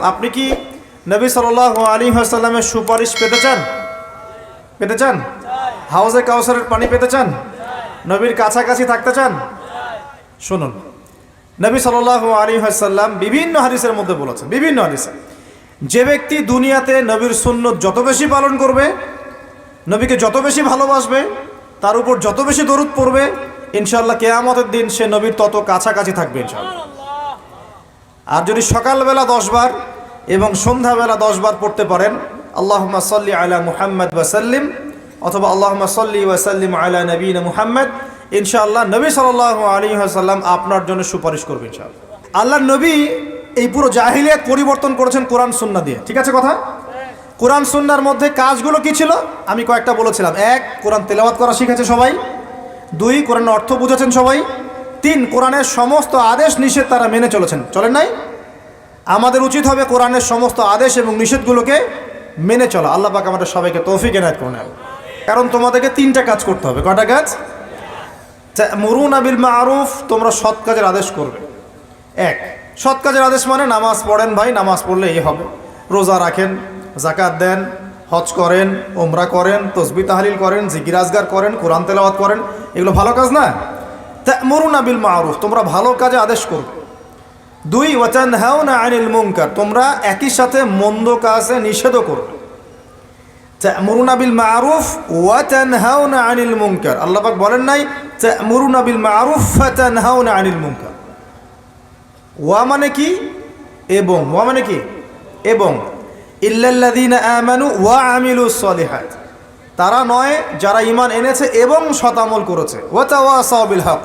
আপনি কি নবী সাল্লাল্লাহু আলাইহি ওয়াসাল্লামের সুপারিশ পেতে চান? পেতে চান? হাউজে কাউসারের পানি পেতে চান? নবীর কাছাকাছি থাকতে চান? শুনুন, নবী সাল্লাল্লাহু আলাইহি ওয়াসাল্লাম বিভিন্ন হাদিসের মধ্যে বলেছেন, বিভিন্ন হাদিসে, যে ব্যক্তি দুনিয়াতে নবীর সুন্নত যত বেশি পালন করবে, নবীকে যত বেশি ভালোবাসবে, তার উপর যত বেশি দরুদ পড়বে, ইনশাআল্লাহ কিয়ামতের দিন সে নবীর তত কাছাকাছি থাকবে ইনশাআল্লাহ। আর যদি সকালবেলা 10 বার এবং সন্ধ্যাবেলা 10 বার পড়তে পারেন আল্লাহুম্মা সাল্লি আলা মুহাম্মদ ওয়া সাল্লিম, অথবা আল্লাহুম্মা সাল্লি ওয়া সাল্লিম আলা নবিয়িনা মুহাম্মদ, ইনশাআল্লাহ নবী সাল্লাল্লাহু আলাইহি ওয়াসাল্লাম আপনার জন্য সুপারিশ করবে ইনশাআল্লাহ। আল্লাহর নবী এই পুরো জাহিলিয়াত পরিবর্তন করেছেন কোরআন সুন্নাহ দিয়ে, ঠিক আছে কথা? কোরআন সুন্নাহর মধ্যে কাজগুলো কি ছিল আমি কয়েকটা বলেছিলাম। 1, কোরআন তেলাওয়াত করা শিখেছে সবাই। 2, কোরআনের অর্থ বুঝেছেন সবাই। 3, কোরআনের সমস্ত আদেশ নিষেধ তারা মেনে চলেছেন, চলেন নাই? আমাদের উচিত হবে কোরআনের সমস্ত আদেশ এবং নিষেধগুলোকে মেনে চলা। আল্লাহ পাক আমাদের সবাইকে তৌফিক এনায়েত করুন। কারণ তোমাদেরকে 3টা কাজ করতে হবে। কয়টা কাজ? তা'মুরুনা বিল মা'রুফ, তোমরা সৎ কাজের আদেশ করবে। 1, সৎ কাজের আদেশ মানে নামাজ পড়েন ভাই, নামাজ পড়লে এই হবে, রোজা রাখেন, যাকাত দেন, হজ করেন, ওমরা করেন, তাসবিহ তাহলিল করেন, জিকির আজগার করেন, কোরআন তেলাওয়াত করেন, এগুলো ভালো কাজ না? তা'মুরুনা বিল মা'রুফ, তোমরা ভালো কাজে আদেশ করবে। 2, ওয়া তানহাউনা আনিল মুনকার, তোমরা একই সাথে মন্দ কাজে নিষেধও করবে। তা'মুরুনা বিল মা'রুফ ওয়া তানহাউনা আনিল মুনকার, আল্লাহ পাক বলেন নাই তা'মুরুনা বিল মা'রুফ ফাতানহাউনা আনিল মুনকার। ওয়া মানে কি? এবং। ওয়া মানে কি? এবং। ইল্লাল্লাযীনা আমানু ওয়া আমিলুস সলিহাত, তারা নয় যারা ঈমান এনেছে এবং সৎ আমল করেছে। ওয়া তাওয়াসাউ বিল হক,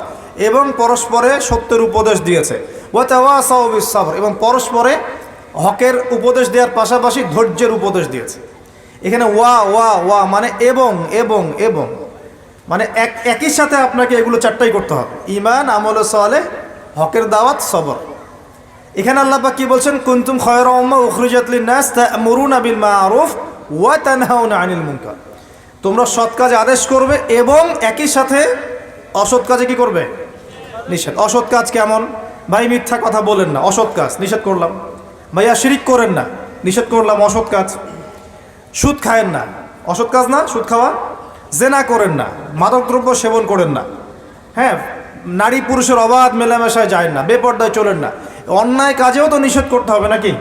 এবং পরস্পরে সত্যের উপদেশ দিয়েছে। ওয়া তাওয়াসাউ বিস সাবর, এবং পরস্পরে হকের উপদেশ দেওয়ার পাশাপাশি ধৈর্যের উপদেশ দিয়েছে। এখানে ওয়া ওয়া ওয়া মানে এবং এবং এবং, মানে একই সাথে আপনাকে এগুলো 4টাই করতে হবে: ঈমান, আমল সালেহ, হকের দাওয়াত, সবর। এখানে আল্লাহ পাক কি বলছেন? কুনতুম খায়রা উম্মাহ উখরিজাত লিন-নাস তা'মুরুনা বিল মা'রুফ ওয়া তানহাউনা আনিল মুনকার, তোমরা সৎ কাজে আদেশ করবে এবং একই সাথে অসৎ কাজে কি করবে? নিষেধ। অসৎ কাজ কেমন? ভাই মিথ্যা কথা বলেন না, অসৎ কাজ, নিষেধ করলাম। ভাইয়া শিরিক করেন না, নিষেধ করলাম, অসৎ কাজ। সুদ খায়েন না, অসৎ কাজ না সুদ খাওয়া? জেনা করেন না, মাদকদ্রব্য সেবন করেন না, হ্যাঁ, নারী পুরুষের অবাধ মেলামেশায় যায় না, বেপর্দায় চলেন না। অন্যায় কাজেও তো নিষেধ করতে হবে নাকি?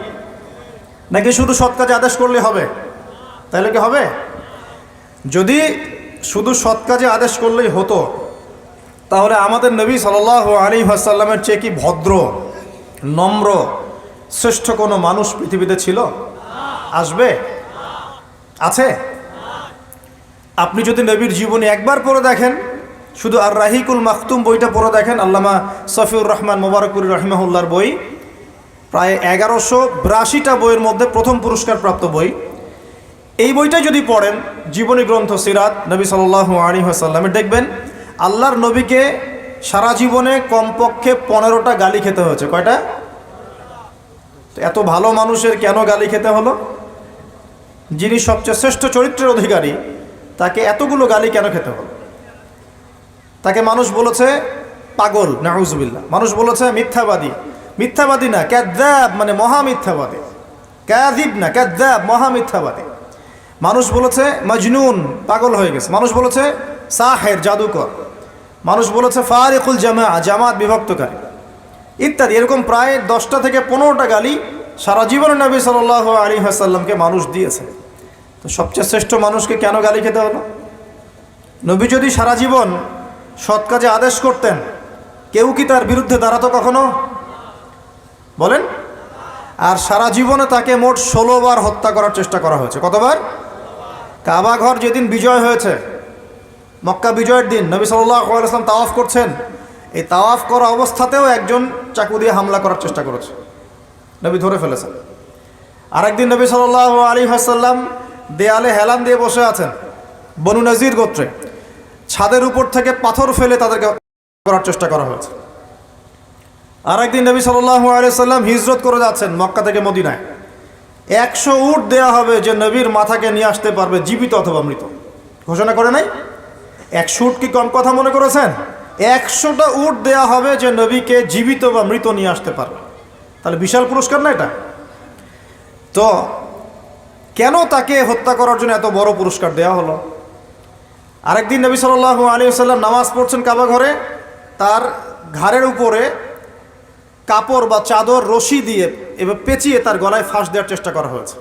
নাকি শুধু সৎ কাজে আদেশ করলে হবে? তাহলে কি হবে? যদি শুধু সৎ কাজে আদেশ করলেই হতো, তাহলে আমাদের নবী সাল্লাল্লাহু আলাইহি ওয়াসাল্লামের চেয়ে কি ভদ্র, নম্র, শ্রেষ্ঠ কোনো মানুষ পৃথিবীতে ছিল? আসবে? আছে? আপনি যদি নবীর জীবনী একবার পড়ে দেখেন, শুধু আর রাহিকুল মাখতুম বইটা পড়ে দেখেন, আল্লামা সফিউর রহমান মোবারকপুরী রহিমাহুল্লাহর বই, প্রায় 1182টা বইয়ের মধ্যে প্রথম পুরস্কার প্রাপ্ত বই। এই বইটা যদি পড়েন, জীবনী গ্রন্থ সিরাত নবী সাল্লাল্লাহু আলাইহি ওয়াসাল্লামের, দেখবেন আল্লাহর নবীকে সারা জীবনে কমপক্ষে 15টা গালি খেতে হয়েছে। কয়টা? এত ভালো মানুষের কেন গালি খেতে হলো? যিনি সবচেয়ে শ্রেষ্ঠ চরিত্রের অধিকারী, তাকে এতগুলো গালি কেন খেতে হলো? তাকে মানুষ বলেছে পাগল, নাউজুবিল্লাহ। মানুষ বলেছে মিথ্যাবাদী। মিথ্যাবাদী না, কাযযাব, মানে মহা মিথ্যাবাদী। কাযিব না, কাযযাব, মহা মিথ্যাবাদী। মানুষ বলেছে মজনুন, পাগল হয়ে গেছে। মানুষ বলেছে সাহের, জাদুকর। মানুষ বলেছে ফারিকুল জামা, জামাত বিভক্তকারী, ইত্যাদি। এরকম প্রায় 10টা থেকে 15টা গালি সারা জীবনে নবী সাল্লাল্লাহু আলাইহি ওয়াসাল্লামকে মানুষ দিয়েছে। তো সবচেয়ে শ্রেষ্ঠ মানুষকে কেন গালি খেতে হলো? নবী যদি সারা জীবন সৎ কাজে আদেশ করতেন, কেউ কি তার বিরুদ্ধে দাঁড়াতো কখনো? বলেন। আর সারা জীবনে তাকে মোট 16 বার হত্যা করার চেষ্টা করা হয়েছে। কতবার? কাবা ঘর যেদিন বিজয় হয়েছে, মক্কা বিজয়ের দিন, নবী সাল্লাল্লাহু আলাইহি ওয়াসাল্লাম তাওয়াফ করছেন, এই তাওয়াফ করা অবস্থাতেও একজন চাকু দিয়ে হামলা করার চেষ্টা করেছে, নবী ধরে ফেলেছেন। আরেকদিন নবী সাল্লাল্লাহু আলাইহি ওয়াসাল্লাম দেয়ালে হেলান দিয়ে বসে আছেন, বনু নজির গোত্রে, ছাদের উপর থেকে পাথর ফেলে তাদেরকে করার চেষ্টা করা হয়েছে। আরেকদিন নবী সাল্লাল্লাহু আলাইহি ওয়াসাল্লাম হিজরত করে যাচ্ছেন মক্কা থেকে মদিনায়, 100 উট দেয়া হবে যে নবীর মাথাকে নিয়ে আসতে পারবে জীবিত অথবা মৃত, ঘোষণা করে নাই? 100 উট কি কম কথা মনে করেছেন? 100টা উট দেয়া হবে যে নবীকে জীবিত বা মৃত নিয়ে আসতে পারবে। তাহলে বিশাল পুরস্কার না এটা? তো কেন তাকে হত্যা করার জন্য এত বড় পুরস্কার দেওয়া হলো? আরেকদিন নবী সাল্লাল্লাহু আলাইহি ওয়াসাল্লাম নামাজ পড়ছেন কাবা ঘরে, তার ঘাড়ের উপরে কাপড় বা চাদর রশি দিয়ে এবার পেঁচিয়ে তার গলায় ফাঁস দেওয়ার চেষ্টা করা হয়েছে।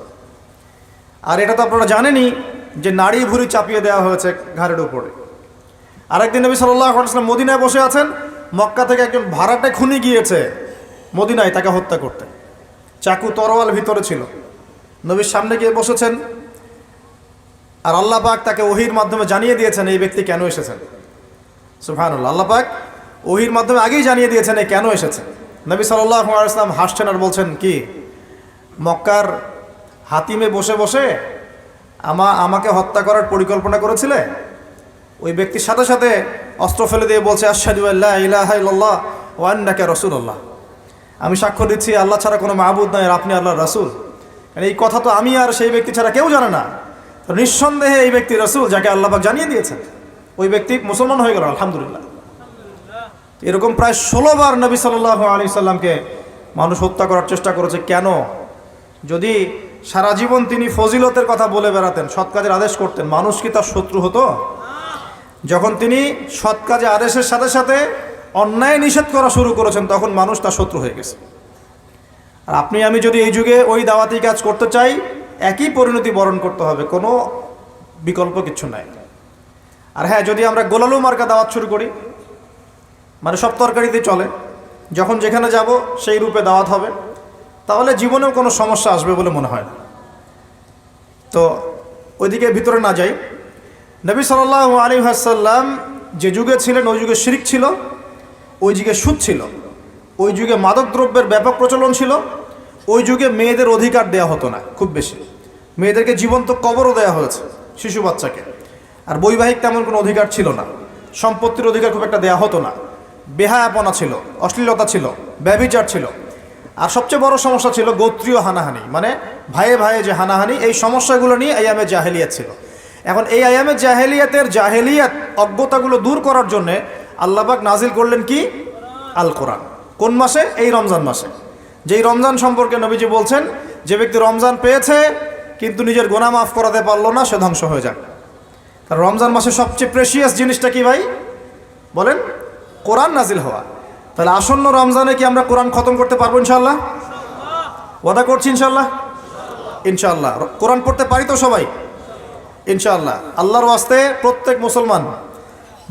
আর এটা তো আপনারা জানেনই যে নাড়ি ভুঁড়ি চাপিয়ে দেওয়া হয়েছে ঘাড়ের উপরে। আরেকদিন নবী সাল্লাল্লাহু আলাইহি ওয়াসাল্লাম মদিনায় বসে আছেন, মক্কা থেকে একজন ভাড়াটে খুনি গিয়েছে মদিনায় তাকে হত্যা করতে, চাকু তরোয়াল ভিতরে ছিল। নবীর সামনে গিয়ে বসেছেন, আর আল্লাহ পাক তাকে ওহির মাধ্যমে জানিয়ে দিয়েছেন এই ব্যক্তি কেন এসেছেন। সুবহানাল্লাহ, আল্লাহ পাক ওহির মাধ্যমে আগেই জানিয়ে দিয়েছেন এই কেন এসেছে। নবী সাল্লাল্লাহু আলাইহি ওয়াসাল্লাম হাসছেন আর বলছেন, কি মক্কার হাতিমে বসে বসে আমাকে হত্যা করার পরিকল্পনা করেছিলে? ওই ব্যক্তির সাথে সাথে অস্ত্র ফেলে দিয়ে বলছে, আশহাদু আল্লা ইলাহা ইল্লাল্লাহ ওয়া আন্নাকা রাসূলুল্লাহ, আমি সাক্ষ্য দিচ্ছি আল্লাহ ছাড়া কোনো মাবুদ নাই আর আপনি আল্লাহর রাসূল। এই কথা তো আমি আর সেই ব্যক্তি ছাড়া কেউ জানে না। তো নিঃসন্দেহে এই ব্যক্তি রাসূল, যাকে আল্লাহ পাক জানিয়ে দিয়েছেন, ওই ব্যক্তি মুসলমান হয়ে গেল, আলহামদুলিল্লাহ। এরকম প্রায় 16 বার নবী সাল্লাল্লাহু আলাইহি সাল্লামকে মানুষ হত্যা করার চেষ্টা করেছে। কেন? যদি সারা জীবন তিনি ফজিলতের কথা বলে বেড়াতেন, সৎ কাজের আদেশ করতেন, মানুষ কি তার শত্রু হতো? যখন তিনি সৎ কাজে আদেশের সাথে সাথে অন্যায় নিষেধ করা শুরু করেছেন, তখন মানুষ তার শত্রু হয়ে গেছে। আর আপনি আমি যদি এই যুগে ওই দাওয়াতি কাজ করতে চাই, একই পরিণতি বরণ করতে হবে, কোনো বিকল্প কিছু নাই। আর হ্যাঁ, যদি আমরা গোলালু মার্কা দাওয়াত শুরু করি, মানে সব তরকারিতে চলে, যখন যেখানে যাব সেই রূপে দাওয়াত হবে, তাহলে জীবনেও কোনো সমস্যা আসবে বলে মনে হয় না। তো ওইদিকে ভিতরে না যাই। নবী সাল্লাল্লাহু আলাইহি ওয়াসাল্লাম যে যুগে ছিলেন, ওই যুগে শিরক ছিল, ওই যুগে সুদ ছিল, ওই যুগে মাদক দ্রব্যের ব্যাপক প্রচলন ছিল, ওই যুগে মেয়েদের অধিকার দেওয়া হতো না খুব বেশি। মেয়েদেরকে জীবন্ত কবরও দেওয়া হয়েছে, শিশু বাচ্চাকে। আর বৈবাহিক তেমন কোনো অধিকার ছিল না, সম্পত্তির অধিকার খুব একটা দেওয়া হতো না, বেহায়াপনা ছিল, অশ্লীলতা ছিল, ব্যভিচার ছিল। আর সবচেয়ে বড় সমস্যা ছিল গোত্রীয় হানাহানি, মানে ভাইয়ে ভাইয়ে যে হানাহানি, এই সমস্যাগুলো নিয়ে আইয়ামে জাহেলিয়াত ছিল। এখন এই আইয়ামে জাহেলিয়াত অজ্ঞতাগুলো দূর করার জন্যে আল্লাহ পাক নাজিল করলেন কি? আল কোরআন। কোন মাসে? এই রমজান মাসে। যেই রমজান সম্পর্কে নবীজি বলছেন, যে ব্যক্তি রমজান পেয়েছে কিন্তু নিজের গুনাহ মাফ করাতে পারলো না, সে ধ্বংস হয়ে যাবে। কারণ রমজান মাসে সবচেয়ে প্রেশিয়াস জিনিসটা কি ভাই বলেন? কোরআন নাজিল হওয়া। তাহলে আসন্ন রমজানে কি আমরা কোরআন খতম করতে পারবো ইনশাআল্লাহ? ওয়াদা করছি ইনশাআল্লাহ। ইনশাআল্লাহ কোরআন পড়তে পারি তো সবাই ইনশাআল্লাহ। আল্লাহর ওয়াস্তে প্রত্যেক মুসলমান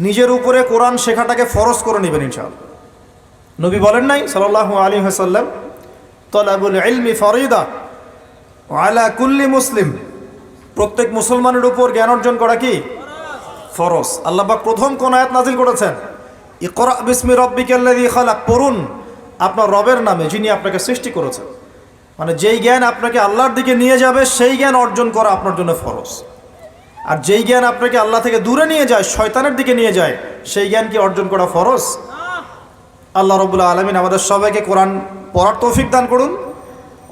নিজের উপরে কোরআন শেখাটাকে ফরজ করে নেবেন ইনশাআল্লাহ। নবী বলেন নাই সাল্লাল্লাহু আলাইহি ওয়াসাল্লাম, তালাবুল ইলমি ফরিদা আলা কুল্লি মুসলিম, প্রত্যেক মুসলমানের উপর জ্ঞান অর্জন করা কি ফরজ। আল্লাহ পাক প্রথম কোন আয়াত নাজিল করেছেন? ইকরা বিসমি রাব্বিকাল্লাযী খালাক, পড়ুন আপনার রবের নামে যিনি আপনাকে সৃষ্টি করেছেন। মানে যেই জ্ঞান আপনাকে আল্লাহর দিকে নিয়ে যাবে সেই জ্ঞান অর্জন করা আপনার জন্য ফরজ। আর যেই জ্ঞান আপনাকে আল্লাহ থেকে দূরে নিয়ে যায়, শয়তানের দিকে নিয়ে যায়, সেই জ্ঞান কি অর্জন করা ফরজ? আল্লাহ রাব্বুল আলামিন আমাদের সবাইকে কোরআন পড়ার তৌফিক দান করুন,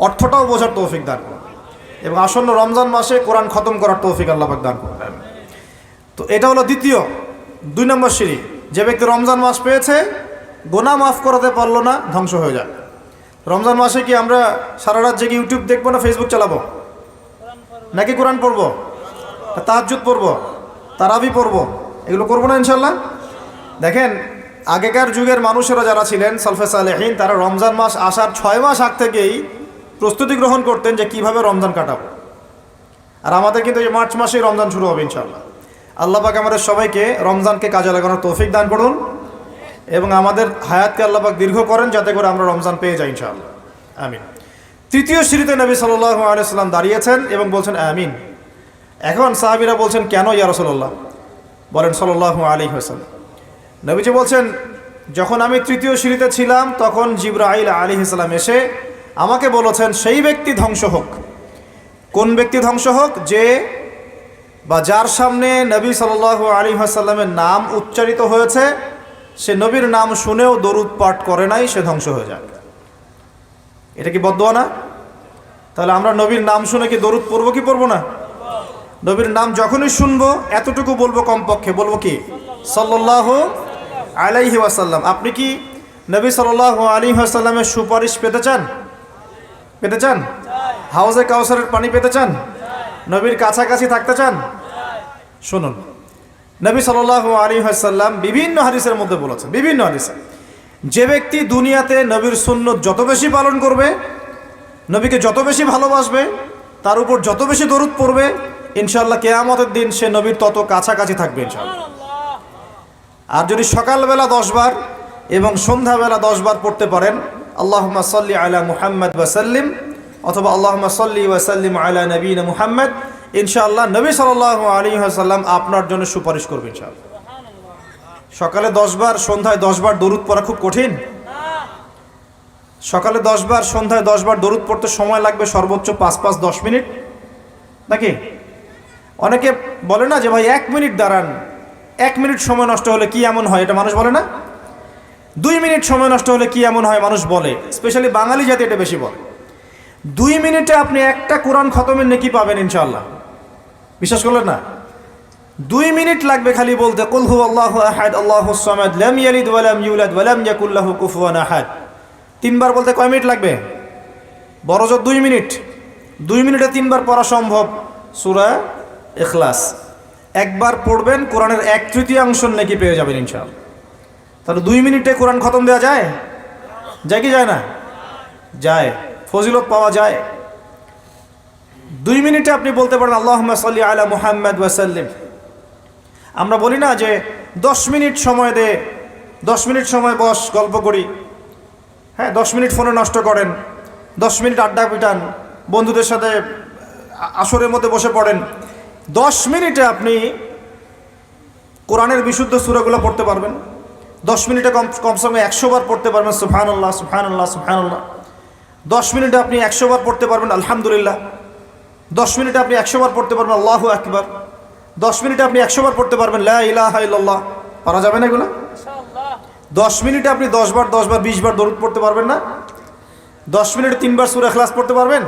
অর্থটাও বোঝার তৌফিক দান করুন, এবং আসন্ন রমজান মাসে কোরআন খতম করার তৌফিক আল্লাহ পাক দান করুন। তো এটা হলো দ্বিতীয় 2 নম্বর সিঁড়ি। যে ব্যক্তি রমজান মাস পেয়েছে, গুনাহ মাফ করাতে পারলো না, ধ্বংস হয়ে যায়। রমজান মাসে কি আমরা সারা রাত জেগে ইউটিউব দেখবো না ফেসবুক চালাবো? নাকি কোরআন পড়বো, তাহাজ্জুদ পড়বো, তারাবি পড়বো? এগুলো করবো না ইনশাল্লাহ। দেখেন আগেকার যুগের মানুষেরা যারা ছিলেন সালফে সালেহিন, তারা রমজান মাস আসার 6 মাস আগ থেকেই প্রস্তুতি গ্রহণ করতেন যে কিভাবে রমজান কাটাবো। আর আমাদের কিন্তু এই মার্চ মাসেই রমজান শুরু হবে ইনশাল্লাহ। আল্লাহ পাক আমাদের সবাইকে রমজানকে কাজে লাগানোর তৌফিক দান করুন, এবং আমাদের হায়াতকে আল্লাহ পাক দীর্ঘ করেন, যাতে করে আমরা রমজান পেয়ে যাই ইনশাআল্লাহ। আমিন। তৃতীয় সিঁড়িতে নবী সাল্লাল্লাহু আলাইহি ওয়াসাল্লাম দাঁড়িয়েছেন এবং বলছেন আমিন। এখন সাহাবীরা বলছেন, কেন ইয়া রাসূলুল্লাহ? বলেন সাল্লাল্লাহু আলাইহি ওয়াসাল্লাম। নবীজি বলছেন, যখন আমি তৃতীয় সিঁড়িতে ছিলাম তখন জিবরাইল আলাইহিস সালাম এসে আমাকে বলেছেন, সেই ব্যক্তি ধ্বংস হোক। কোন ব্যক্তি ধ্বংস হোক? যে বা যার সামনে নবী সাল্লাল্লাহু আলাইহি ওয়াসাল্লামের নাম উচ্চারিত হয়েছে, সে নবীর নাম শুনেও দরুদ পাঠ করে নাই, সে ধ্বংস হয়ে যাক। এটা কি বদদোয়া না? তাহলে আমরা নবীর নাম শুনে কি দরুদ পড়বো কি পড়বো না? নবীর নাম যখনই শুনবো এতটুকু বলবো, কমপক্ষে বলবো কি সাল্লাল্লাহু আলাইহি ওয়াসাল্লাম। আপনি কি নবী সাল্লাল্লাহু আলাইহি ওয়াসাল্লামের সুপারিশ পেতে চান? পেতে চান? হাউজে কাউসারের পানি পেতে চান? নবীর কাছাকাছি থাকতে চান? শুনুন, নবী সাল্লাল্লাহু আলাইহি ওয়াসাল্লাম বিভিন্ন হাদিসের মধ্যে বলেছেন, বিভিন্ন হাদিসে, যে ব্যক্তি দুনিয়াতে নবীর সুন্নত যত বেশি পালন করবে, নবীকে যত বেশি ভালোবাসবে, তার উপর যত বেশি দরুদ পড়বে, ইনশাআল্লাহ কিয়ামতের দিন সে নবীর তত কাছাকাছি থাকবে ইনশাআল্লাহ। আর যদি সকালবেলা 10 বার এবং সন্ধ্যাবেলা 10 বার পড়তে পারেন, আল্লাহুম্মা সাল্লি আলা মুহাম্মদ ওয়া সাল্লিম, অথবা আল্লাহুম্মা সাল্লি ওয়া সাল্লিম আলা নবিয়িনা মুহাম্মদ, ইনশাআল্লাহ নবী সাল্লাল্লাহু আলাইহি ওয়াসাল্লাম আপনার জন্য সুপারিশ করবে ইনশাআল্লাহ। সকালে 10 বার, সন্ধ্যায় 10 বার দরুদ পড়া খুব কঠিন? সকালে 10 বার, সন্ধ্যায় 10 বার দরুদ পড়তে সময় লাগবে সর্বোচ্চ 5-10 মিনিট, নাকি? অনেকে বলে না যে ভাই 1 মিনিট দাঁড়ান, 1 মিনিট সময় নষ্ট হলে কি এমন হয়, এটা মানুষ বলে না? 2 মিনিট সময় নষ্ট হলে কি এমন হয় মানুষ বলে, স্পেশালি বাঙালি জাতি এটা বেশি বলে। 2 মিনিটে আপনি একটা কোরআন খতমের নেকি পাবেন ইনশাআল্লাহ, বিশ্বাস করলেন না? 2 মিনিট লাগবে খালি বলতে, কুল হুয়াল্লাহু আহাদ আল্লাহুস সামাদ লাম ইয়ালিদ ওয়া লাম ইউলাদ ওয়া লাম ইয়াকুল লাহু কুফুয়ান আহাদ। 3 বার বলতে কয় মিনিট লাগবে? বড়জোর 2 মিনিট। 2 মিনিটে 3 বার পড়া সম্ভব সূরা ইখলাস। একবার পড়বেন, কোরআনের 1/3 নেকি পেয়ে যাবেন ইনশাআল্লাহ। তাহলে 2 মিনিটে কোরআন খতম দেওয়া যায়? যায় কি যায় না? যায়, ফজিলত পাওয়া যায়। 2 মিনিটে আপনি বলতে পারেন আল্লাহুম্মা সাল্লি আলা মুহাম্মদ ওয়া সাল্লিম। আমরা বলি না যে 10 মিনিট সময় দে, 10 মিনিট সময় বস, গল্প করি। হ্যাঁ, 10 মিনিট ফোনে নষ্ট করেন, 10 মিনিট আড্ডা পিটান, বন্ধুদের সাথে আসরের মধ্যে বসে পড়েন। 10 মিনিটে আপনি কোরআনের বিশুদ্ধ সূরাগুলো পড়তে পারবেন। 10 মিনিটে কমসে কম 100 বার পড়তে পারবেন সুবহানাল্লাহ সুবহানাল্লাহ সুবহানাল্লাহ। 10 মিনিটে আপনি 100 বার পড়তে পারবেন আলহামদুলিল্লাহ। 10 মিনিটে আপনি 100 বার পড়তে পারবেন আল্লাহু আকবার। 10 মিনিটে আপনি 100 বার পড়তে পারবেন লা ইলাহা ইল্লাল্লাহ। পারা যাবে না এগুলো? 10 মিনিটে আপনি 10 বার 20 বার দরুদ পড়তে পারবেন না? 10 মিনিটে 3 বার সূরা ইখলাস পড়তে পারবেন?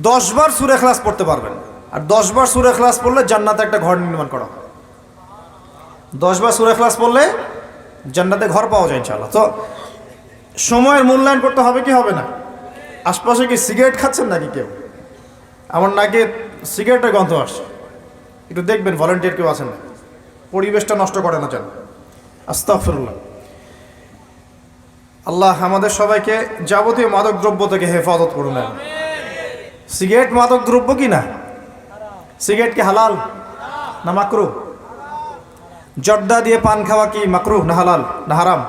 10 বার সূরা ইখলাস পড়তে পারবেন। আর 10 বার সূরা ইখলাস পড়লে জান্নাতে একটা ঘর নির্মাণ করা হয়। 10 বার সূরা ইখলাস পড়লে জান্নাতে ঘর পাওয়া যায় ইনশাআল্লাহ। তো সময়ের মূল্যায়ন করতে হবে কি হবে না? আশপাশে কি সিগারেট খাচ্ছেন নাকি কেউ? আমার নাকে সিগারেটের গন্ধ আসছে, একটু দেখবেন ভলান্টিয়ার কেউ আছেন না, পরিবেশটা নষ্ট করে না যেন। আস্তাগফিরুল্লাহ। আল্লাহ আমাদের সবাইকে যাবতীয় মাদক দ্রব্য থেকে হেফাজত করুন। সিগারেট মাদক দ্রব্য কি না? সিগারেট কি হালাল না মাকরুহ? জর্দা দিয়ে পান খাওয়া কি মাকরুহ না হালাল না হারাম?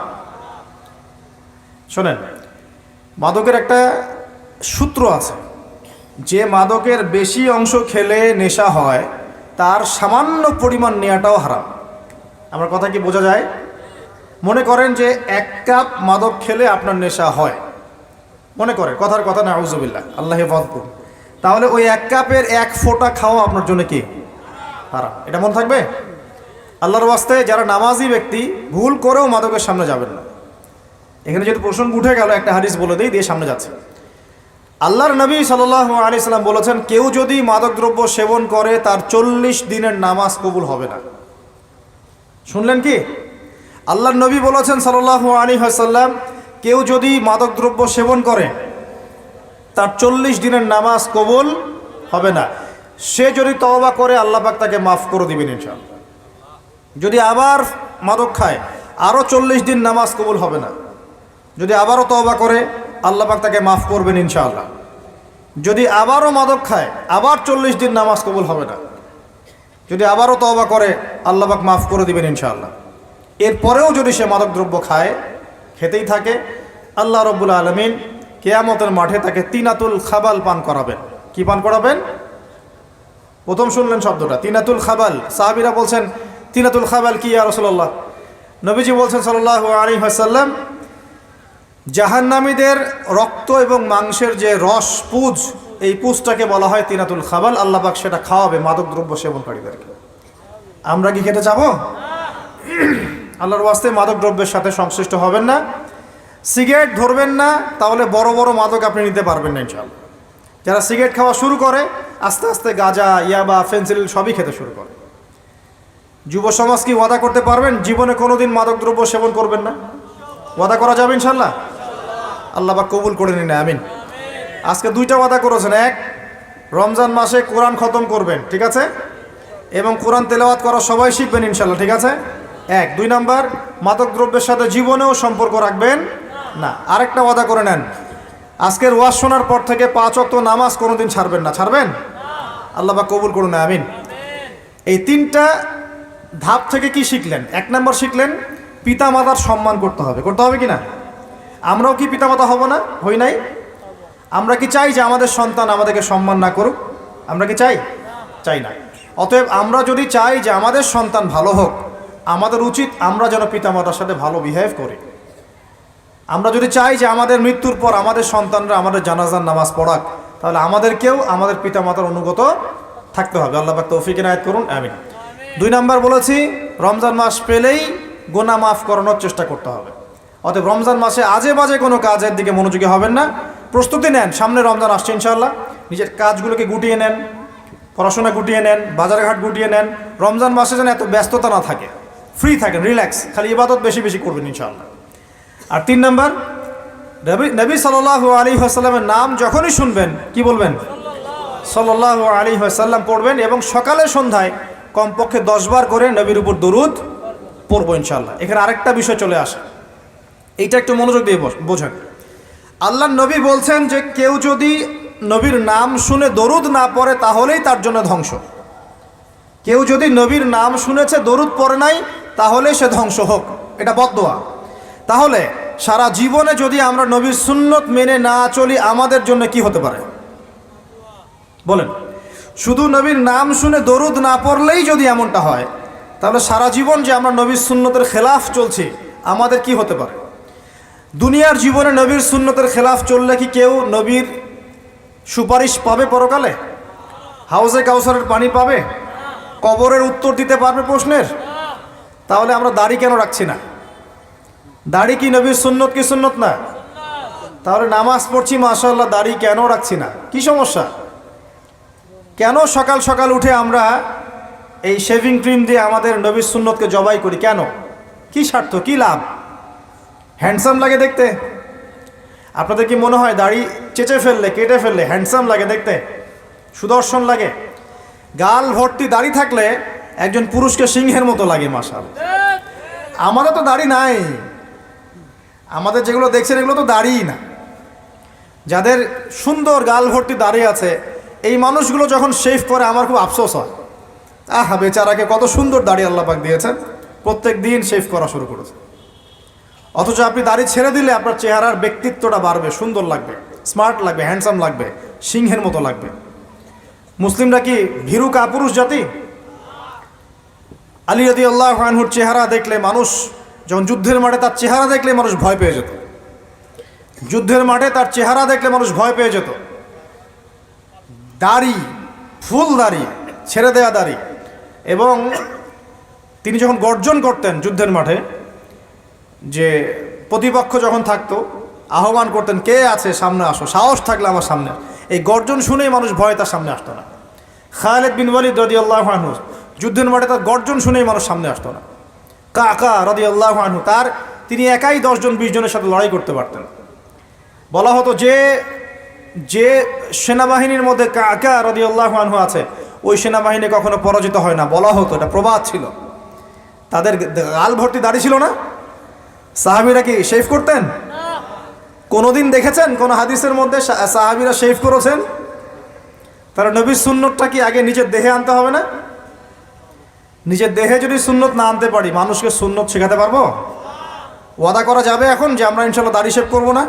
শোনেন, মাদকের একটা সূত্র আছে, যে মাদকের বেশি অংশ খেলে নেশা হয় তার সামান্য পরিমাণ নেওয়াটাও হারাম। আমার কথা কি বোঝা যায়? মনে করেন যে 1 কাপ মাদক খেলে আপনার নেশা হয়, মনে করে, কথার কথা না, আউযুবিল্লাহ, আল্লাহ হেফাজত করুন। তাহলে ওই 1 কাপের 1 ফোঁটা খাওয়া আপনার জন্য কি হারাম? এটা মনে থাকবে? আল্লাহর ওয়াস্তে যারা নামাজি ব্যক্তি ভুল করেও মাদকের সামনে যাবেন না। এখানে যেহেতু প্রসঙ্গ উঠে গেল, একটা হাদিস বলে দিয়ে সামনে যাচ্ছে। আল্লাহর নবী সাল্লাল্লাহু আলাইহি সাল্লাম বলেছেন, কেউ যদি মাদকদ্রব্য সেবন করে তার 40 দিনের নামাজ কবুল হবে না। শুনলেন কি? আল্লাহর নবী বলেছেন সাল্লাল্লাহু আলাইহি ওয়াসাল্লাম, কেউ যদি মাদকদ্রব্য সেবন করে তার 40 দিনের নামাজ কবুল হবে না। সে যদি তওবা করে আল্লাহ পাক তাকে মাফ করে দিবেন ইনশাআল্লাহ। যদি আবার মাদক খায় আরও 40 দিন নামাজ কবুল হবে না। যদি আবারও তওবা করে আল্লাহ পাক তাকে মাফ করবেন ইনশাআল্লাহ। যদি আবারও মাদক খায় আবার 40 দিন নামাজ কবুল হবে না। যদি আবারও তওবা করে আল্লাহ পাক মাফ করে দিবেন ইনশাআল্লাহ। এরপরেও যদি সে মাদকদ্রব্য খায়, খেতেই থাকে, আল্লাহ রাব্বুল আলামিন কিয়ামতের মাঠে তাকে তিনাতুল খাবাল পান করাবেন। কি পান করাবেন? প্রথম শুনলেন শব্দটা তিনাতুল খাবাল। সাহাবীরা বলছেন, তিনাতুল খাবাল কি ইয়া রাসূলুল্লাহ? নবীজি বলছেন সাল্লাল্লাহু আলাইহি ওয়াসাল্লাম, জাহান্নামীদের রক্ত এবং মাংসের যে রস, পুজ, এই পুজটাকে বলা হয় তিনাতুল খাবাল। আল্লাহ পাক সেটা খাওয়াবে মাদকদ্রব্য সেবনকারীদেরকে। আমরা কি খেতে যাব? আল্লাহর ওয়াস্তে মাদকদ্রব্যের সাথে সংশ্লিষ্ট হবেন না। সিগারেট ধরবেন না, তাহলে বড় বড় মাদক আপনি নিতে পারবেন না ইনশাআল্লাহ। যারা সিগারেট খাওয়া শুরু করে আস্তে আস্তে গাঁজা, ইয়াবা, ফেন্সিডিল সবই খেতে শুরু করে। যুব সমাজ কি ওয়াদা করতে পারবেন জীবনে কোনোদিন মাদকদ্রব্য সেবন করবেন না? ওয়াদা করা যাবে ইনশাআল্লাহ? আল্লাহ পাক কবুল করে নিন, আমিন। আজকে দুইটা ওয়াদা করেছেন। এক, রমজান মাসে কোরআন খতম করবেন, ঠিক আছে, এবং কোরআন তেলাওয়াত করা সবাই শিখবেন ইনশাল্লাহ, ঠিক আছে। এক। দুই নাম্বার, মাদক দ্রব্যের সাথে জীবনেও সম্পর্ক রাখবেন না। আরেকটা ওয়াদা করে নেন, আজকের ওয়াজ শোনার পর থেকে 5 ওয়াক্ত নামাজ কোনোদিন ছাড়বেন না। ছাড়বেন? আল্লাহ পাক কবুল করুন, আমিন। এই 3টা ধাপ থেকে কি শিখলেন? 1 নম্বর শিখলেন পিতা মাতার সম্মান করতে হবে। করতে হবে কি না? আমরাও কি পিতা মাতা হব না? হই নাই? আমরা কি চাই যে আমাদের সন্তান আমাদেরকে সম্মান না করুক? আমরা কি চাই? চাই না। অতএব আমরা যদি চাই যে আমাদের সন্তান ভালো হোক, আমাদের উচিত আমরা যেন পিতা মাতার সাথে ভালো বিহেভ করি। আমরা যদি চাই যে আমাদের মৃত্যুর পর আমাদের সন্তানরা আমাদের জানাজার নামাজ পড়াক, তাহলে আমাদেরকেও আমাদের পিতা মাতার অনুগত থাকতে হবে। আল্লাহ পাক তৌফিক ইনায়াত করুন, আমিন। 2 নাম্বার বলেছি, রমজান মাস পেলেই গুনাহ মাফ করানোর চেষ্টা করতে হবে। অতএব রমজান মাসে আজে বাজে কোনো কাজের দিকে মনোযোগী হবেন না। প্রস্তুতি নেন, সামনে রমজান আসছে ইনশাআল্লাহ। নিজের কাজগুলোকে গুটিয়ে নেন, পড়াশোনা গুটিয়ে নেন, বাজারঘাট গুটিয়ে নেন। রমজান মাসে যেন এত ব্যস্ততা না থাকে, ফ্রি থাকেন, রিল্যাক্স, খালি ইবাদত বেশি বেশি করবেন ইনশাআল্লাহ। আর 3 নাম্বার, নবী সাল্লাল্লাহু আলাইহি ওয়াসাল্লামের নাম যখনই শুনবেন কি বলবেন? সাল্লাল্লাহু আলাইহি ওয়াসাল্লাম পড়বেন, এবং সকালে সন্ধ্যায় কমপক্ষে 10 বার করে নবীর উপর দরুদ পড়বো ইনশাআল্লাহ। এখানে আরেকটা বিষয় চলে আসে, এইটা একটু মনোযোগ দিয়ে বোঝেন। আল্লাহর নবী বলছেন যে কেউ যদি নবীর নাম শুনে দরুদ না পড়ে তাহলেই তার জন্য ধ্বংস। কেউ যদি নবীর নাম শুনেছে দরুদ পড়ে নাই তাহলে সে ধ্বংস হোক, এটা বদদোয়া। তাহলে সারা জীবনে যদি আমরা নবীর সুন্নত মেনে না চলি আমাদের জন্য কি হতে পারে বলেন? শুধু নবীর নাম শুনে দরুদ না পড়লেই যদি এমনটা হয়, তাহলে সারা জীবন যে আমরা নবীর সুন্নতের খেলাফ চলছি আমাদের কি হতে পারে? দুনিয়ার জীবনে নবীর সুন্নতের খেলাফ চললে কি কেউ নবীর সুপারিশ পাবে পরকালে? হাউজে কাউসারের পানি পাবে? কবরের উত্তর দিতে পারবে প্রশ্নের? তাহলে আমরা দাড়ি কেন রাখছি না? দাড়ি কি নবীর সুন্নত কি সুন্নত না? তাহলে নামাজ পড়ছি মাশাআল্লাহ, দাড়ি কেন রাখছি না? কি সমস্যা? কেন সকাল সকাল উঠে আমরা এই শেভিং ক্রিম দিয়ে আমাদের নবীর সুন্নতকে জবাই করি? কেন? কি স্বার্থ, কি লাভ? হ্যান্ডসাম লাগে দেখতে? আপনাদের কি মনে হয় দাড়ি চেঁচে ফেললে, কেটে ফেললে হ্যান্ডসাম লাগে দেখতে, সুদর্শন লাগে? গাল ভর্তি দাড়ি থাকলে একজন পুরুষকে সিংহের মতো লাগে মাশাআল্লাহ। আমাদের তো দাড়ি নাই, আমাদের যেগুলো দেখছেন এগুলো তো দাড়িই না। যাদের সুন্দর গাল ভর্তি দাড়ি আছে এই মানুষগুলো যখন শেভ করে আমার খুব আফসোস হয়। আহা বেচারাকে, কত সুন্দর দাড়ি আল্লাহ পাক দিয়েছেন, প্রত্যেক দিন শেভ করা শুরু করেছে। অথচ আপনি দাড়ি ছেড়ে দিলে আপনার চেহারার ব্যক্তিত্বটা বাড়বে, সুন্দর লাগবে, স্মার্ট লাগবে, হ্যান্ডসাম লাগবে, সিংহের মতো লাগবে। মুসলিমরা কি ভীরু কাপুরুষ জাতি? আলী রাদিয়াল্লাহু আনহুর চেহারা দেখলে মানুষ, যখন যুদ্ধের মাঠে তার চেহারা দেখলে মানুষ ভয় পেয়ে যেত। যুদ্ধের মাঠে তার চেহারা দেখলে মানুষ ভয় পেয়ে যেত। দাড়ি, ফুল দাড়ি, ছেড়ে দেয়া দাড়ি, এবং তিনি যখন গর্জন করতেন যুদ্ধের মাঠে, যে প্রতিপক্ষ যখন থাকতো আহ্বান করতেন, কে আছে সামনে আসো, সাহস থাকলে আমার সামনে। এই গর্জন শুনেই মানুষ ভয়ে তার সামনে আসতো না। খালিদ বিন ওয়ালিদ রাদিয়াল্লাহু আনহু যুদ্ধের মাঠে তার গর্জন শুনেই মানুষ সামনে আসতো না। কাকা রাদিয়াল্লাহু আনহু তিনি একাই 10 জন 20 জনের সাথে লড়াই করতে পারতেন। বলা হতো যে সেনাবাহিনীর মধ্যে কাকা রাদিয়াল্লাহু আনহু আছে ওই সেনাবাহিনী কখনো পরাজিত হয় না, বলা হতো। এটা প্রবাদ ছিল। তাদের গাল ভর্তি দাড়ি ছিল না। সাহাবীরা কি শেভ করতেন? কোনোদিন দেখেছেন কোন হাদিসের মধ্যে সাহাবীরা শেভ করেছেন? তারা নবীর সুন্নতটা কি আগে নিজের দেহে আনতে হবে না? নিজের দেহে যদি সুন্নত না আনতে পারি মানুষকে সুন্নত শেখাতে পারবো? ওয়াদা করা যাবে এখন যে আমরা ইনশাল্লাহ দাড়ি শেভ করবো না?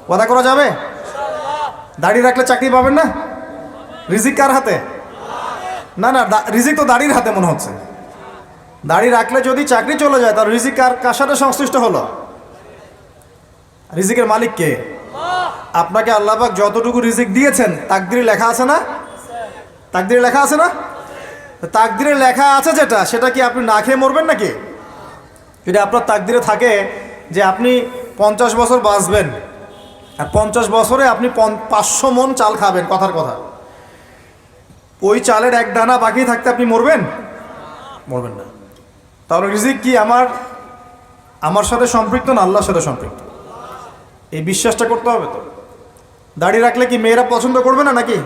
ওয়াদা করা যাবে? দাড়ি রাখলে চাকরি পাবেন না? রিজিক কার হাতে? না না, রিজিক তো দাড়ির হাতে মনে হচ্ছে। দাড়ি রাখলে যদি চাকরি চলে যায় তার রিজিক কার সাথে সংশ্লিষ্ট হলো? রিজিকের মালিক কে? আপনাকে আল্লাহ পাক যতটুকু রিজিক দিয়েছেন তাকদিরে লেখা আছে না? তাকদিরে লেখা আছে না? তাকদিরে লেখা আছে যেটা, সেটা কি আপনি না খেয়ে মরবেন নাকি? যদি আপনার তাকদিরে থাকে যে আপনি 50 বছর বাঁচবেন আর 50 বছরে আপনি 500 মণ চাল খাবেন, কথার কথা, ওই চালের এক দানা বাকি থাকতে আপনি মরবেন? মরবেন না। তাহলে রিজিক কি আমার সাথে সম্পৃক্ত না আল্লাহর সাথে সম্পৃক্ত? এই বিশ্বাসটা করতে হবে তো। দাড়ি রাখলে কি মেয়েরা পছন্দ করবে না নাকি?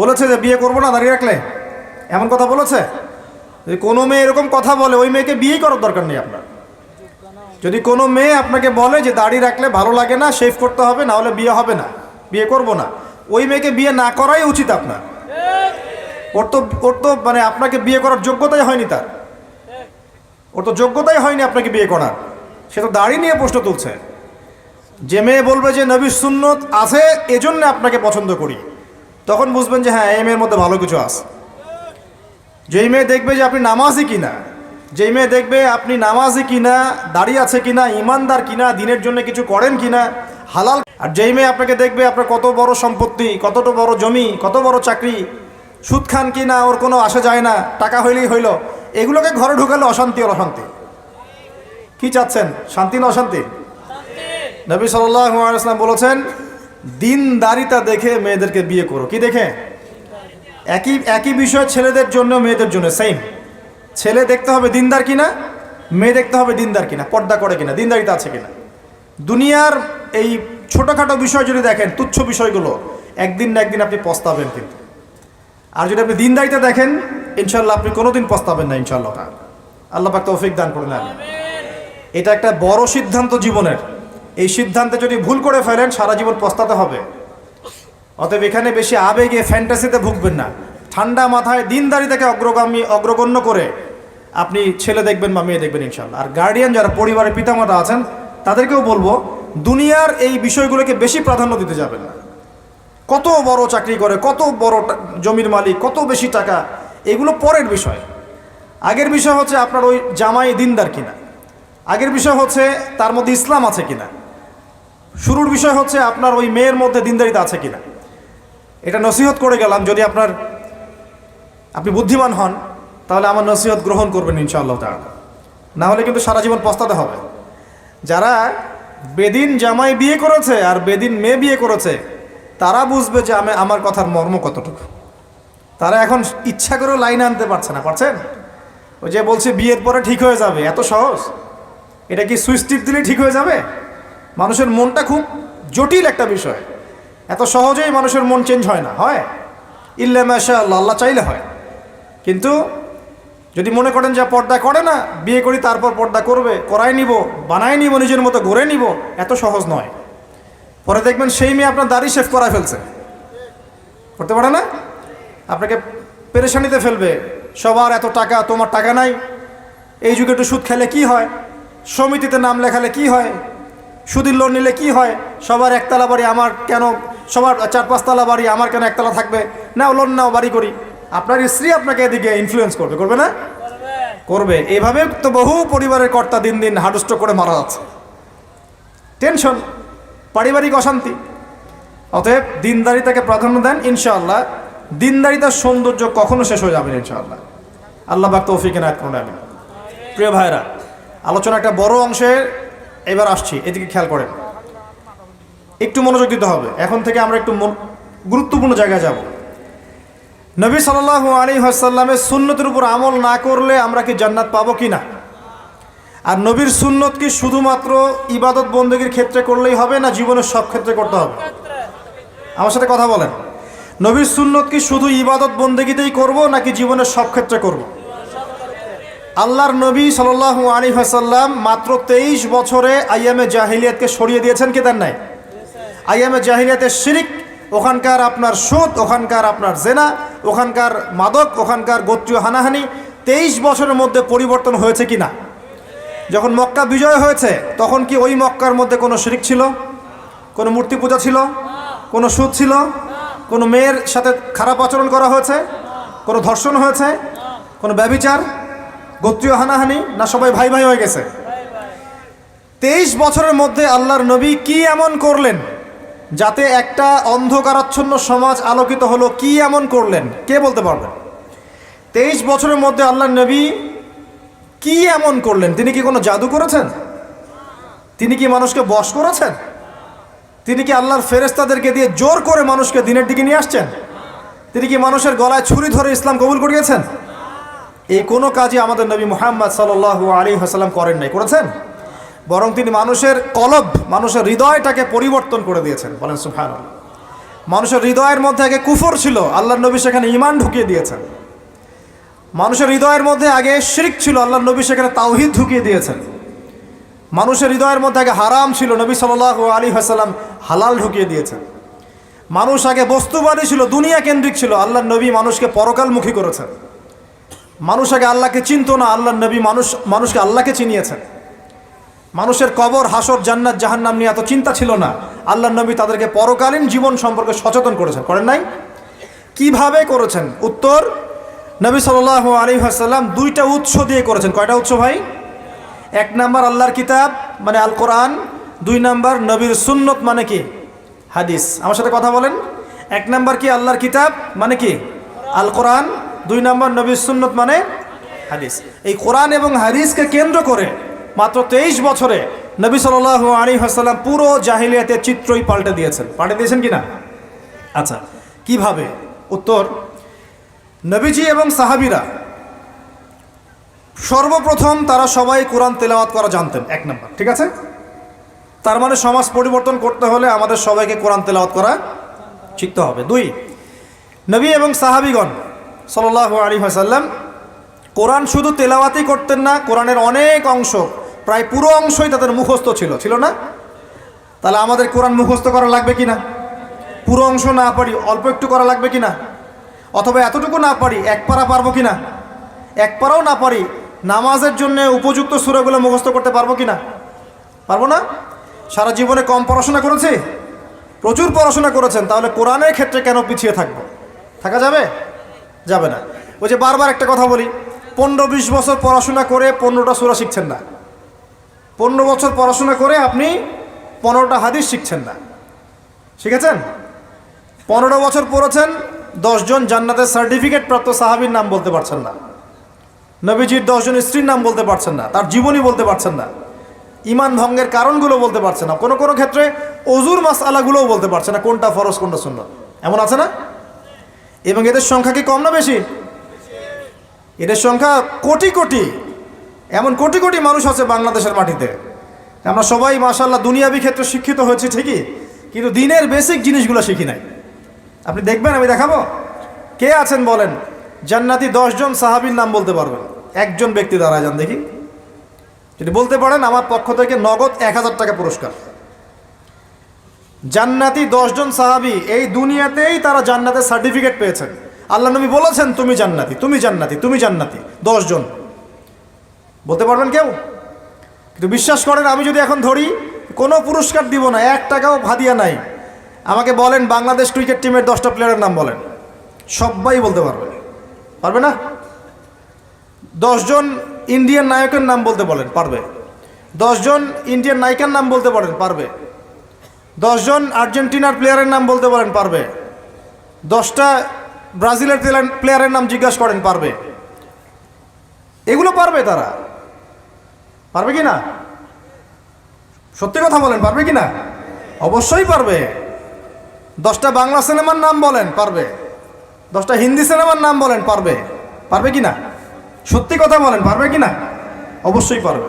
বলেছে যে বিয়ে করবো না দাড়ি রাখলে, এমন কথা বলেছে? যদি কোনো মেয়ে এরকম কথা বলে ওই মেয়েকে বিয়েই করার দরকার নেই আপনার। যদি কোনো মেয়ে আপনাকে বলে যে দাড়ি রাখলে ভালো লাগে না, শেভ করতে হবে, না হলে বিয়ে হবে না, বিয়ে করব না, ওই মেয়েকে বিয়ে না করাই উচিত আপনার। ওর তো মানে আপনাকে বিয়ে করার যোগ্যতাই হয়নি, ওর তো যোগ্যতাই হয়নি আপনাকে বিয়ে করার। সে তো দাড়ি নিয়ে প্রশ্ন তুলছে। যে মেয়ে বলবে যে নবীর সুন্নত আছে এজন্য আপনাকে পছন্দ করি, তখন বুঝবেন যে হ্যাঁ এই মেয়ের মধ্যে ভালো কিছু আছে। যেই মেয়ে দেখবে যে আপনি নামাজি কিনা, যেই মেয়ে দেখবে আপনি নামাজি কিনা, দাড়ি আছে কিনা, ইমানদার কিনা, দিনের জন্য কিছু করেন কিনা, হালাল, আর যেই মেয়ে আপনাকে দেখবে আপনার কত বড় সম্পত্তি, কতটা বড় জমি, কত বড় চাকরি, সুদ খান কিনা ওর কোনো আসা যায় না, টাকা হইলেই হইল, এগুলোকে ঘরে ঢুকালে অশান্তি আর অশান্তি। কি চাচ্ছেন, শান্তি না অশান্তি? নবী সাল্লাল্লাহু আলাইহি ওয়াসাল্লাম বলেছেন দিনদারিতা দেখে মেয়েদেরকে বিয়ে করো। কি দেখে? একই বিষয় ছেলেদের জন্য মেয়েদের জন্য সেম। ছেলে দেখতে হবে দিনদার কিনা, মেয়ে দেখতে হবে দিনদার কিনা, পর্দা করে কিনা, দিনদারিতা আছে কিনা। দুনিয়ার এই ছোটোখাটো বিষয় যদি দেখেন, তুচ্ছ বিষয়গুলো, একদিন না একদিন আপনি পস্তাবেন কিন্তু। আর যদি আপনি দিনদারিতা দেখেন ইনশাল্লাহ আপনি কোনোদিন পস্তাবেন না ইনশাল্লাহ। আল্লাহ পাক তৌফিক দান করেন। এটা একটা বড় সিদ্ধান্ত জীবনের। এই সিদ্ধান্তে যদি ভুল করে ফেলেন সারা জীবন পস্তাতে হবে। অতএব এখানে বেশি আবেগে ফ্যান্টাসিতে ভুগবেন না, ঠান্ডা মাথায় দিনদারিতাকে অগ্রগণ্য করে আপনি ছেলে দেখবেন বা মেয়ে দেখবেন ইনশাল্লাহ। আর গার্ডিয়ান যারা পরিবারের পিতামাতা আছেন তাদেরকেও বলবো দুনিয়ার এই বিষয়গুলোকে বেশি প্রাধান্য দিতে যাবেন না। কত বড় চাকরি করে, কত বড় জমির মালিক, কত বেশি টাকা, এগুলো পরের বিষয়। আগের বিষয় হচ্ছে আপনার ওই জামাই দিনদার কিনা, আগের বিষয় হচ্ছে তার মধ্যে ইসলাম আছে কিনা, শুরুর বিষয় হচ্ছে আপনার ওই মেয়ের মধ্যে দিনদারিতা আছে কিনা। এটা নসিহত করে গেলাম। যদি আপনি বুদ্ধিমান হন তাহলে আমার নসিহত গ্রহণ করবেন ইনশাআল্লাহ তাআলা, না হলে কিন্তু সারা জীবন পস্তাতে হবে। যারা বেদিন জামাই বিয়ে করেছে আর বেদিন মেয়ে বিয়ে করেছে তারা বুঝবে যে আমার কথার মর্ম কতটুকু। তারা এখন ইচ্ছা করেও লাইন আনতে পারছে না। পারছেন? ওই যে বলছে বিয়ের পরে ঠিক হয়ে যাবে, এত সহজ? এটা কি সুইচ টিপ দিলে ঠিক হয়ে যাবে? মানুষের মনটা খুব জটিল একটা বিষয়। এত সহজেই মানুষের মন চেঞ্জ হয় না। হয় ইল্লা মাশাআল্লাহ, আল্লাহ চাইলে হয়। কিন্তু যদি মনে করেন যে পর্দা করে না, বিয়ে করি তারপর পর্দা করবে, করাই নিব, বানাই নিব, নিজের মতো গড়ে নিব, এত সহজ নয়। পরে দেখবেন সেই মেয়ে আপনার দাড়ি শেভ করা ফেলছে, করতে পারে না, আপনাকে পেরেশানিতে ফেলবে। সবার এত টাকা, তোমার টাকা নাই। এই যুগে একটু সুদ খেলে কি হয়, সমিতিতে নাম লেখালে কি হয়, সুদের লোন নিলে কি হয়, সবার একতলা বাড়ি, আমার কেন, সবার 4-5 তলা বাড়ি, আমার কেন একতলা থাকবে, নাও লোন নাও বাড়ি করি। আপনার স্ত্রী আপনাকে এদিকে ইনফ্লুয়েন্স করবে, করবে না? করবে। এইভাবে তো বহু পরিবারের কর্তা দিন দিন হার্ট করে মারা যাচ্ছে। টেনশন, পারিবারিক অশান্তি। অতএব দিনদারিতাকে প্রাধান্য দেন ইনশাআল্লাহ। দিনদারিতার সৌন্দর্য কখনো শেষ হয়ে যাবে ইনশাআল্লাহ। আল্লাহ পাক তৌফিক এনায়েত করুন। আমিন। প্রিয় ভাইরা, আলোচনা একটা বড় অংশে এবার আসছি, এদিকে খেয়াল করেন, একটু মনোযোগ দিতে হবে। এখন থেকে আমরা একটু গুরুত্বপূর্ণ জায়গায় যাব। নবী সাল্লাল্লাহু আলাইহি ওয়াসাল্লামের সুন্নতের উপর আমল না করলে আমরা কি জান্নাত পাবো কি না? আর নবীর সুন্নত কি শুধুমাত্র ইবাদত বন্দেগীর ক্ষেত্রে করলেই হবে, না জীবনের সব ক্ষেত্রে করতে হবে? আমার সাথে কথা বলেন। নবীর সুন্নত কি শুধু ইবাদত বন্দেগীতেই করব নাকি জীবনের সব ক্ষেত্রে করব? আল্লাহর নবী সাল্লাল্লাহু আলাইহি ওয়াসাল্লাম মাত্র 23 বছরে আইয়ামে জাহিলিয়াতকে সরিয়ে দিয়েছেন কি দেন নাই? আইয়ামে জাহিলিয়াতের শিরিক, ওখানকার আপনার সুদ, ওখানকার আপনার জেনা, ওখানকার মাদক, ওখানকার গোত্রীয় হানাহানি 23 বছরের মধ্যে পরিবর্তন হয়েছে কি না? যখন মক্কা বিজয় হয়েছে তখন কি ওই মক্কার মধ্যে কোনো শিরিক ছিল, কোনো মূর্তি পূজা ছিল, কোনো সুদ ছিল, কোনো মেয়ের সাথে খারাপ আচরণ করা হয়েছে, কোনো ধর্ষণ হয়েছে, কোনো ব্যভিচার, গোত্রীয় হানাহানি, না সবাই ভাই ভাই হয়ে গেছে? 23 বছরের মধ্যে আল্লাহর নবী কি এমন করলেন যাতে একটা অন্ধকারাচ্ছন্ন সমাজ আলোকিত হলো? কি এমন করলেন, কে বলতে পারবেন? 23 বছরের মধ্যে আল্লাহর নবী কি এমন করলেন? তিনি কি কোনো জাদু করেছেন? তিনি কি মানুষকে বশ করেছেন? তিনি কি আল্লাহর ফেরেশতাদেরকে দিয়ে জোর করে মানুষকে দিনের দিকে নিয়ে আসছেন? তিনি কি মানুষের গলায় ছুরি ধরে ইসলাম কবুল করিয়েছেন? এই কোনো কাজই আমাদের নবী মুহাম্মদ সাল্লাল্লাহু আলাইহি ওয়াসাল্লাম করেন নাই। করেছেন? বরং তিনি মানুষের কলব, মানুষের হৃদয়টাকে পরিবর্তন করে দিয়েছেন। বলেন সুবহানাল্লাহ। মানুষের হৃদয়ের মধ্যে আগে কুফর ছিল, আল্লাহর নবী সেখানে ঈমান ঢুকিয়ে দিয়েছেন। মানুষের হৃদয়ের মধ্যে আগে শিরক ছিল, আল্লাহর নবী সেখানে তাওহীদ ঢুকিয়ে দিয়েছেন। মানুষের হৃদয়ের মধ্যে আগে হারাম ছিল, নবী সাল্লাল্লাহু আলাইহি ওয়াসাল্লাম হালাল ঢুকিয়ে দিয়েছেন। মানুষ আগে বস্তুবাদী ছিল, দুনিয়া কেন্দ্রিক ছিল, আল্লাহর নবী মানুষকে পরকালমুখী করেছেন। মানুষ আগে আল্লাহকে চিনত না, আল্লাহর নবী মানুষকে আল্লাহকে চিনিয়েছেন। মানুষের কবর, হাসর, জান্নাত, জাহান্নাম নিয়ে এত চিন্তা ছিল না, আল্লাহর নবী তাদেরকে পরকালীন জীবন সম্পর্কে সচেতন করেছেন। করেন নাই? কিভাবে করেছেন? উত্তর, নবী সাল্লাল্লাহু আলাইহি ওয়াসাল্লাম দুইটা উৎস দিয়ে করেছেন। কয়টা উৎস ভাই? এক নাম্বার আল্লাহর কিতাব মানে আল কোরআন, দুই নাম্বার নবীর সুন্নত মানে কি? হাদিস। আমার সাথে কথা বলেন। এক নাম্বার কি? আল্লাহর কিতাব মানে কি? আল কোরআন। দুই নাম্বার নবীর সুন্নত মানে হাদিস। এই কোরআন এবং হাদিসকে কেন্দ্র করে মাত্র 23 বছরে নবী সাল্লাল্লাহু আলাইহি ওয়াসাল্লাম পুরো জাহিলিয়াতের চিত্রই পাল্টে দিয়েছেন। পাল্টে দিয়েছেন কি না? আচ্ছা, কিভাবে? উত্তর, নবীজি এবং সাহাবীরা সর্বপ্রথম তারা সবাই কোরআন তেলাওয়াত করা জানতেন। এক নাম্বার, ঠিক আছে? তার মানে সমাজ পরিবর্তন করতে হলে আমাদের সবাইকে কোরআন তেলাওয়াত করা শিখতে হবে। দুই, নবী এবং সাহাবীগণ সাল্লাল্লাহু আলাইহি ওয়াসাল্লাম কোরআন শুধু তেলাওয়াতই করতেন না, কোরআনের অনেক অংশ, প্রায় পুরো অংশই তাদের মুখস্থ ছিল না? তাহলে আমাদের কোরআন মুখস্থ করা লাগবে কি না? পুরো অংশ না পারি, অল্প একটু করা লাগবে কি না? অথবা এতটুকু না পারি, এক পারা পারবো কি না? এক পারাও না পারি, নামাজের জন্য উপযুক্ত সূরাগুলো মুখস্থ করতে পারবো কি না? পারবো না? সারা জীবনে কম পড়াশোনা করেছি? প্রচুর পড়াশোনা করেছেন, তাহলে কোরআনের ক্ষেত্রে কেন পিছিয়ে থাকবো? থাকা যাবে? যাবে না। ওই যে বারবার একটা কথা বলি, 15-20 বছর পড়াশোনা করে 15টা সূরা শিখছেন না। 15 বছর পড়াশোনা করে আপনি 15টা হাদিস শিখছেন না। শিখেছেন? 15 বছর পড়েছেন, 10 জন জান্নাতের সার্টিফিকেট প্রাপ্ত সাহাবীর নাম বলতে পারছেন না। নবীজির 10 জন স্ত্রীর নাম বলতে পারছেন না, তার জীবনী বলতে পারছেন না, ঈমান ভঙ্গের কারণগুলো বলতে পারছেন না, কোনো কোনো ক্ষেত্রে ওযুর মাসআলাগুলোও বলতে পারছেন না, কোনটা ফরজ কোনটা সুন্নাত। এমন আছে না? এবং এদের সংখ্যা কি কম না বেশি? এদের সংখ্যা কোটি কোটি, এমন কোটি কোটি মানুষ আছে বাংলাদেশের মাটিতে। আমরা সবাই মাশাআল্লাহ দুনিয়াবি ক্ষেত্রে শিক্ষিত হয়েছি ঠিকই, কিন্তু দিনের বেসিক জিনিসগুলো শিখি নাই। আপনি দেখবেন, আমি দেখাবো। কে আছেন বলেন জান্নাতি 10 জন সাহাবীর নাম বলতে পারবেন? একজন ব্যক্তি দাঁড়ায় যান দেখি। যদি বলতে পারেন, আমার পক্ষ থেকে নগদ 1000 টাকা পুরস্কার। জান্নাতি 10 জন সাহাবী, এই দুনিয়াতেই তারা জান্নাতের সার্টিফিকেট পেয়েছেন। আল্লাহ নবী বলেছেন তুমি জান্নাতি, তুমি জান্নাতি, তুমি জান্নাতি। 10 জন বলতে পারবেন কেউ? কিন্তু বিশ্বাস করেন, আমি যদি এখন ধরি, কোনো পুরস্কার দিব না, 1 টাকাও হাদিয়া নাই। আমাকে বলেন বাংলাদেশ ক্রিকেট টিমের 10টা প্লেয়ারের নাম বলেন, সবাই বলতে পারবে। পারবে না? 10 জন ইন্ডিয়ান নায়কের নাম বলতে বলেন, পারবে। 10 জন ইন্ডিয়ান নায়িকার নাম বলতে পারেন, পারবে। 10 জন আর্জেন্টিনার প্লেয়ারের নাম বলতে পারেন, পারবে। 10টা ব্রাজিলের প্লেয়ারের নাম জিজ্ঞাসা করেন, পারবে। এগুলো পারবে তারা। পারবে কি না? সত্যি কথা বলেন, পারবে কি না? অবশ্যই পারবে। 10টা বাংলা সিনেমার নাম বলেন, পারবে। 10টা হিন্দি সিনেমার নাম বলেন, পারবে। পারবে কি না? সত্যি কথা বলেন, পারবে কি না? অবশ্যই পারবে।